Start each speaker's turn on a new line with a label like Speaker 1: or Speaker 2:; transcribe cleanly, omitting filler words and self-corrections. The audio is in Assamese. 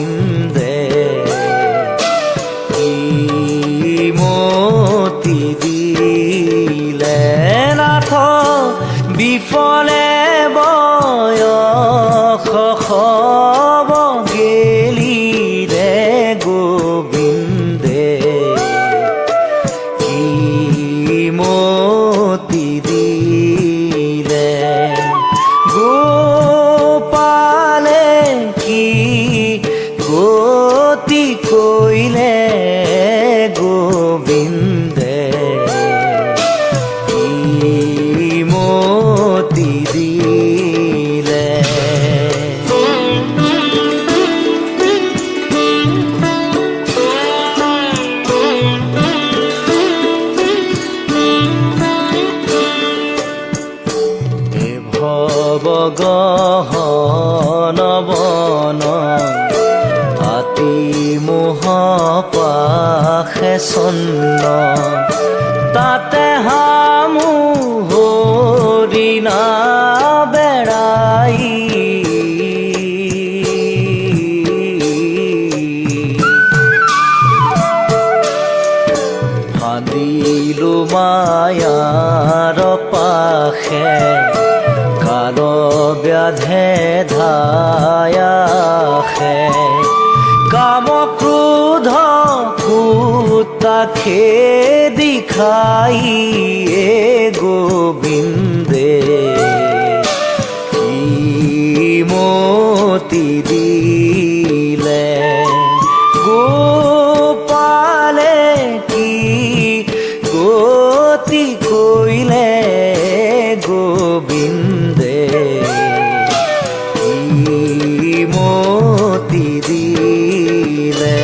Speaker 1: গোবিন্দে কি মতি দিলে নাথ বিফলে বয়স খব গেলি রে গোবিন্দে কি মতি দিলে গোপালে কি গতি কইলে গোবিন্দে কি মতি দিলে ভবগহন বন হাতী মোহ পাশে চন্ন তাতে হামু হৰিণা বেড়াই ফান্দিলো মায়াৰ পাশে কাল ব্যাধে ধায়াখে কাম ক্ৰোধ কুতা খেদি খাই গোবিন্দে কি মতি দিলে গোপালে কি গতি কইলে গোবিন্দে কি মতি দিলে